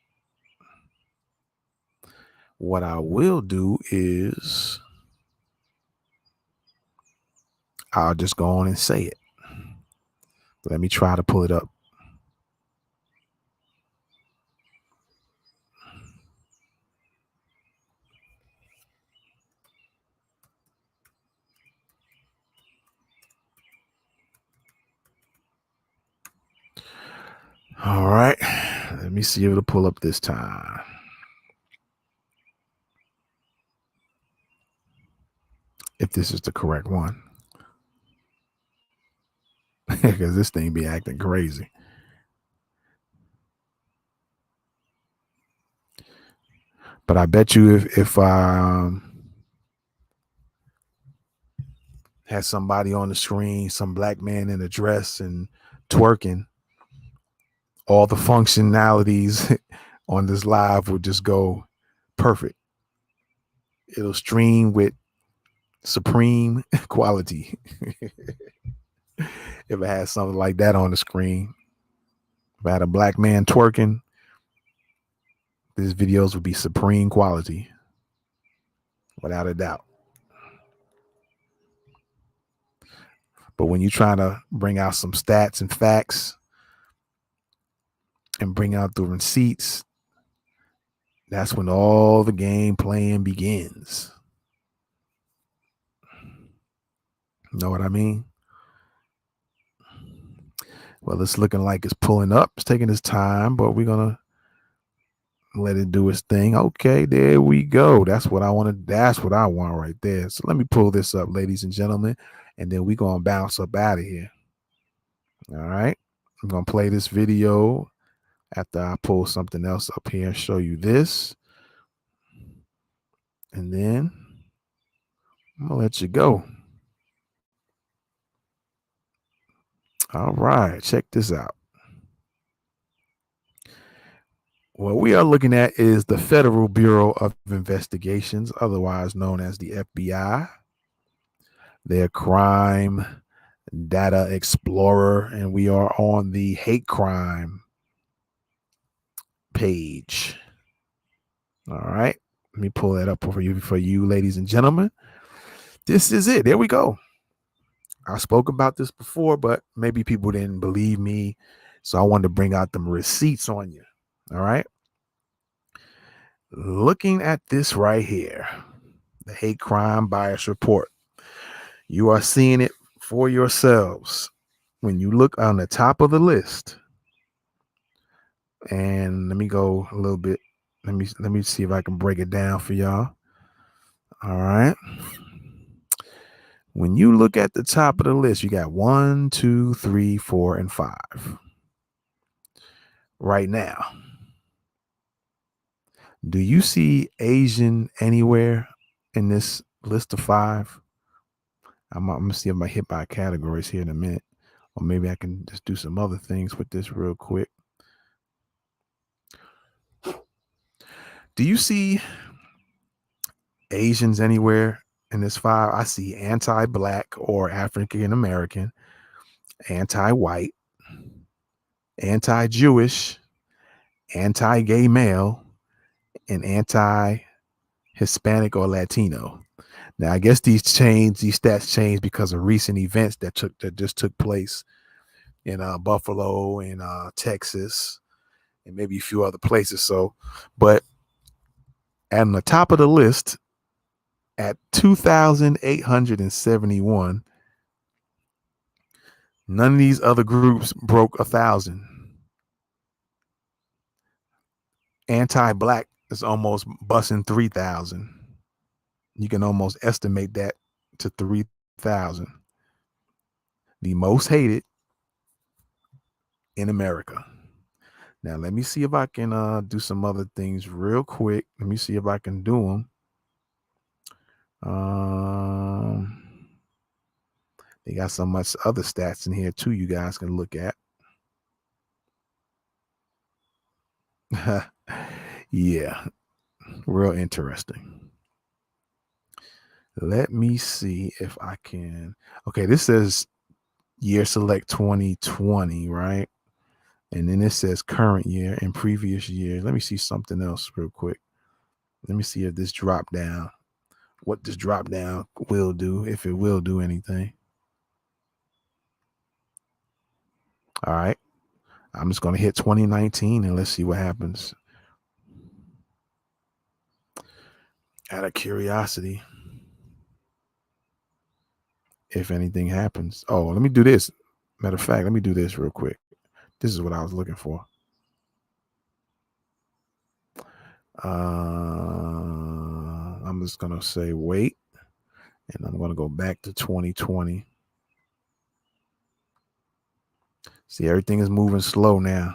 what I will do is I'll just go on and say it. Let me try to pull it up. All right. Let me see if it'll pull up this time. If this is the correct one. Because this thing be acting crazy. But I bet you if I had somebody on the screen, some black man in a dress and twerking, all the functionalities on this live would just go perfect. It'll stream with supreme quality. If it had something like that on the screen, if I had a black man twerking, these videos would be supreme quality, without a doubt. But when you're trying to bring out some stats and facts and bring out the receipts, that's when all the game playing begins. Know what I mean? Well, it's looking like it's pulling up. It's taking its time, but we're going to let it do its thing. Okay, there we go. That's what I want. That's what I want right there. So let me pull this up, ladies and gentlemen, and then we're going to bounce up out of here. All right. I'm going to play this video after I pull something else up here and show you this. And then I'm going to let you go. All right. Check this out. What we are looking at is the Federal Bureau of Investigations, otherwise known as the FBI, their crime data explorer, and we are on the hate crime page. All right. Let me pull that up for you, ladies and gentlemen. This is it. There we go. I spoke about this before, but maybe people didn't believe me, so I wanted to bring out them receipts on you. All right. Looking at this right here, the hate crime bias report, you are seeing it for yourselves. When you look on the top of the list, and let me go a little bit. Let me see if I can break it down for y'all. All right. When you look at the top of the list, you got 1, 2, 3, 4, and 5. Right now, do you see Asian anywhere in this list of 5? I'm gonna see if I hit by categories here in a minute, or maybe I can just do some other things with this real quick. Do you see Asians anywhere in this 5? I see anti-black or African American, anti-white, anti-Jewish, anti-gay male, and anti-Hispanic or Latino. Now, I guess these stats changed because of recent events that just took place in Buffalo and Texas and maybe a few other places. So, but on the top of the list at 2,871, none of these other groups broke 1,000. anti-black is almost busting 3,000. You can almost estimate that to 3,000. The most hated in America. Now, let me see if I can do some other things real quick. Let me see if I can do them. They got so much other stats in here too you guys can look at. Yeah, real interesting. Let me see if I can. Okay, this says year select 2020, right? And then it says current year and previous year. Let me see something else real quick. Let me see if this drop down, what this drop down will do, if it will do anything. All right. I'm just going to hit 2019 and let's see what happens. Out of curiosity, if anything happens. Oh, let me do this. Matter of fact, let me do this real quick. This is what I was looking for. I'm just going to say wait, and I'm going to go back to 2020. See, everything is moving slow now.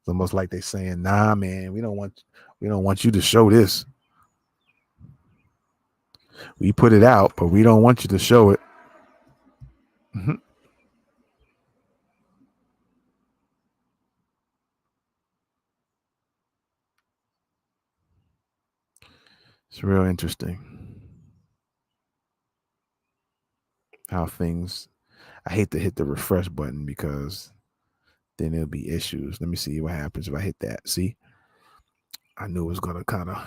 It's almost like they're saying, nah, man, we don't want you to show this. We put it out, but we don't want you to show it. It's real interesting how things, I hate to hit the refresh button because then there'll be issues. Let me see what happens if I hit that. See, I knew it was going to kind of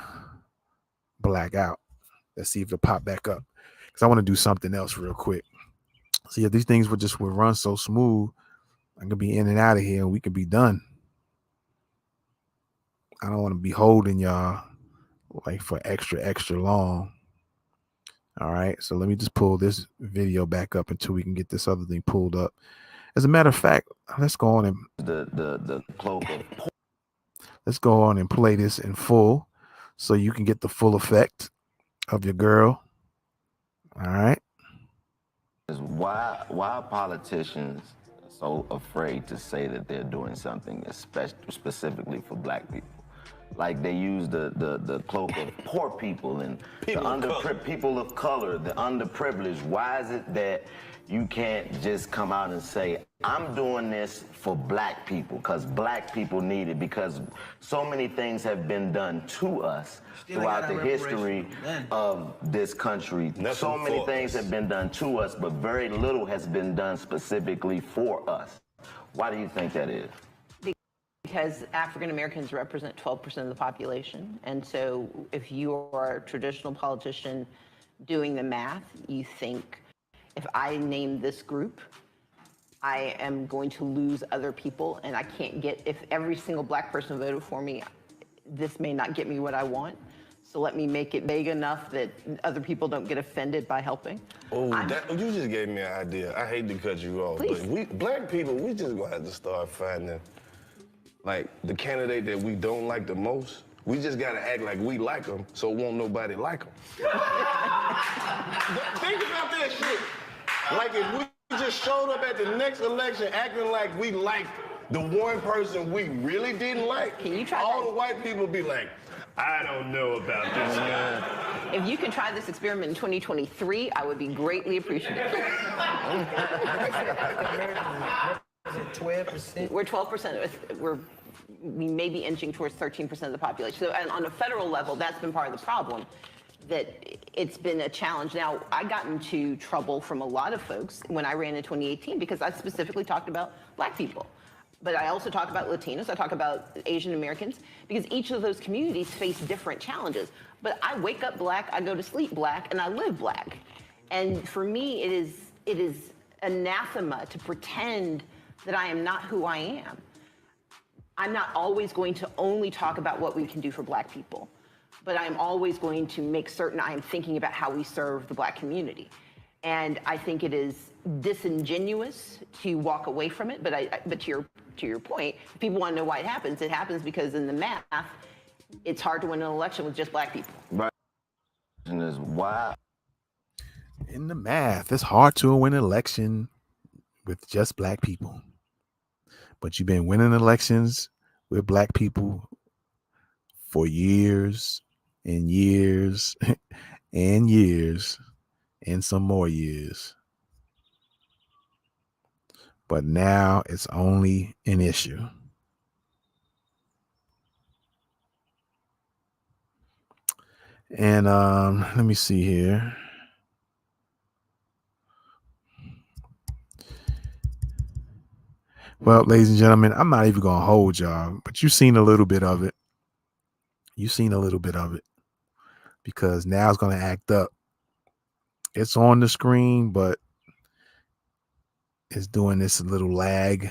black out. Let's see if it'll pop back up because I want to do something else real quick. See, if these things would run so smooth, I could be in and out of here and we could be done. I don't want to be holding y'all like for extra long. All right, so let me just pull this video back up until we can get this other thing pulled up. As a matter of fact, let's go on and the cloak of let's go on and play this in full so you can get the full effect of your girl. All right. Why are politicians so afraid to say that they're doing something specifically for black people? Like they use the cloak of poor people and people of color, the underprivileged. Why is it that you can't just come out and say, I'm doing this for black people because black people need it, because so many things have been done to us throughout the history of this country. So many things have been done to us, but very little has been done specifically for us. Why do you think that is? Because African Americans represent 12% of the population. And so if you are a traditional politician doing the math, you think, if I name this group, I am going to lose other people, and I can't get, if every single black person voted for me, this may not get me what I want. So let me make it vague enough that other people don't get offended by helping. Oh, you just gave me an idea. I hate to cut you off, Please. but we black people, we just gonna have to start finding like the candidate that we don't like the most. We just gotta act like we like them, so won't nobody like them. Think about that shit. Like if we just showed up at the next election acting like we liked the one person we really didn't like, Can you try all that? the white people be like, I don't know about this guy. If you can try this experiment in 2023, I would be greatly appreciative. 12%. We're 12%. We may be inching towards 13% of the population. So and on a federal level, that's been part of the problem, that it's been a challenge. Now, I got into trouble from a lot of folks when I ran in 2018 because I specifically talked about black people. But I also talk about Latinos, I talk about Asian Americans, because each of those communities face different challenges. But I wake up black, I go to sleep black, and I live black. And for me, it is anathema to pretend that I am not who I am. I'm not always going to only talk about what we can do for black people, but I'm always going to make certain I am thinking about how we serve the black community. And I think it is disingenuous to walk away from it, but to your to your point, if people want to know why it happens because in the math, it's hard to win an election with just black people. Right. Is why In the math, it's hard to win an election with just black people. But you've been winning elections with black people for years and years and years and some more years. But now it's only an issue. And let me see here. Well, ladies and gentlemen, I'm not even going to hold y'all, but you've seen a little bit of it. You've seen a little bit of it because now it's going to act up. It's on the screen, but it's doing this little laggy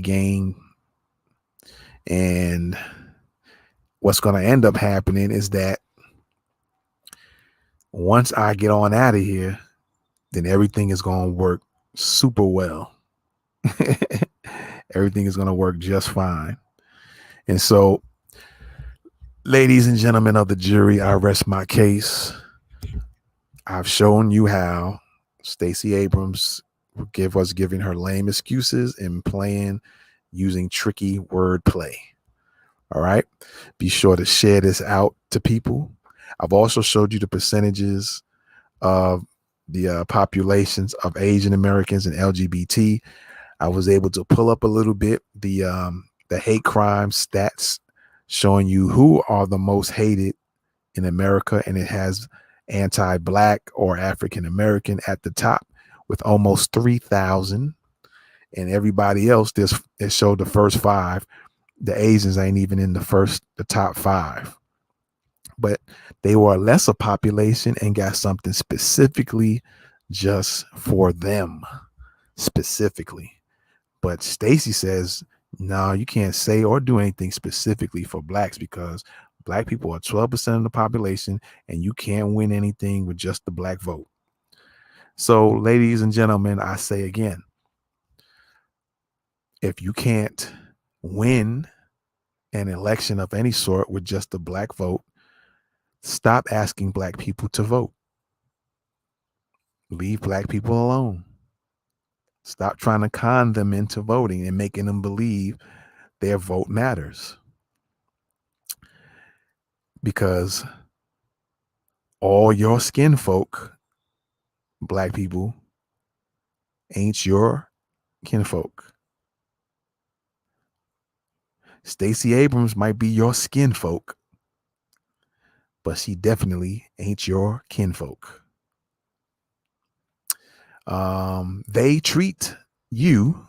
game. And what's going to end up happening is that once I get on out of here, then everything is going to work super well. Everything is going to work just fine. And so, ladies and gentlemen of the jury, I rest my case. I've shown you how Stacey Abrams was giving her lame excuses and playing using tricky wordplay. All right. Be sure to share this out to people. I've also showed you the percentages of the populations of Asian Americans and LGBT. I was able to pull up a little bit the hate crime stats showing you who are the most hated in America, and it has anti-black or African American at the top with almost 3,000, and everybody else it showed the first five. The Asians ain't even in the top five, but they were a lesser population and got something specifically just for them specifically. But Stacey says, no, you can't say or do anything specifically for blacks because black people are 12% of the population and you can't win anything with just the black vote. So, ladies and gentlemen, I say again, if you can't win an election of any sort with just the black vote, stop asking black people to vote. Leave black people alone. Stop trying to con them into voting and making them believe their vote matters. Because all your skin folk, black people, ain't your kinfolk. Stacey Abrams might be your skin folk, but she definitely ain't your kinfolk. They treat you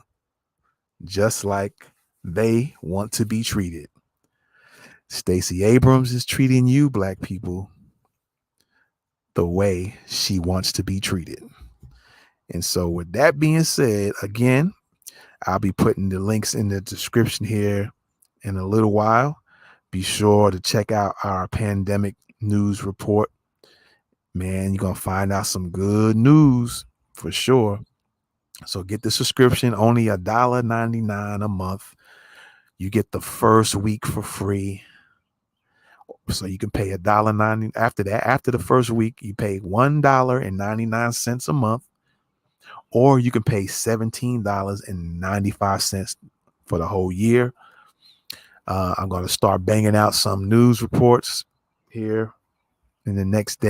just like they want to be treated. Stacey Abrams is treating you, black people, the way she wants to be treated. And so with that being said, again, I'll be putting the links in the description here in a little while. Be sure to check out our pandemic news report. Man, you're going to find out some good news for sure. So get the subscription, only $1.99 a month. You get the first week for free. So you can pay $1.90 after that. After the first week, you pay $1.99 a month, or you can pay $17.95 for the whole year. I'm going to start banging out some news reports here in the next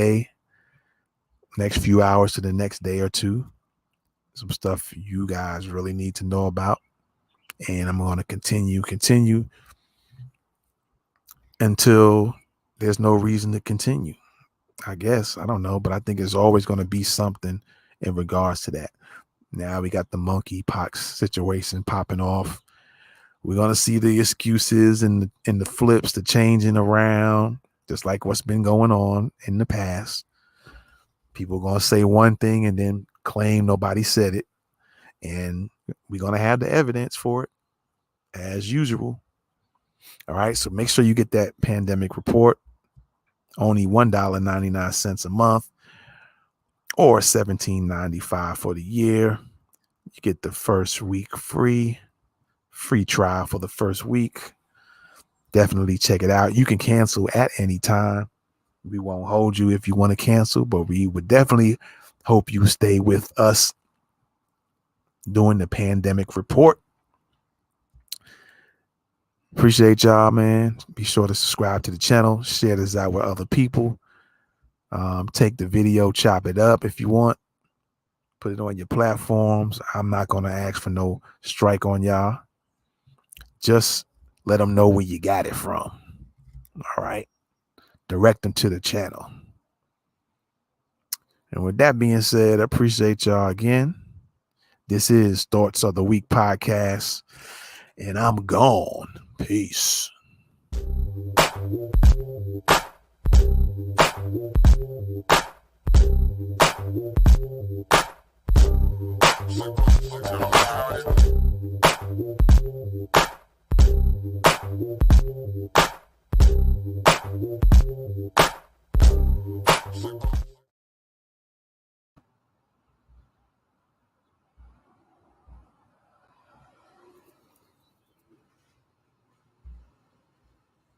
few hours to the next day or two. Some stuff you guys really need to know about. And I'm going to continue until there's no reason to continue. I guess, I don't know, but I think there's always going to be something in regards to that. Now we got the monkeypox situation popping off. We're going to see the excuses and the flips, the changing around, just like what's been going on in the past. People are going to say one thing and then claim nobody said it. And we're going to have the evidence for it as usual. All right. So make sure you get that pandemic report. Only $1.99 a month or $17.95 for the year. You get the first week free trial for the first week. Definitely check it out. You can cancel at any time. We won't hold you if you want to cancel, but we would definitely hope you stay with us during the pandemic report. Appreciate y'all, man. Be sure to subscribe to the channel. Share this out with other people. Take the video, chop it up if you want. Put it on your platforms. I'm not going to ask for no strike on y'all. Just let them know where you got it from. All right. Direct them to the channel. And with that being said, I appreciate y'all again. This is Thoughts of the Week podcast, and I'm gone. Peace.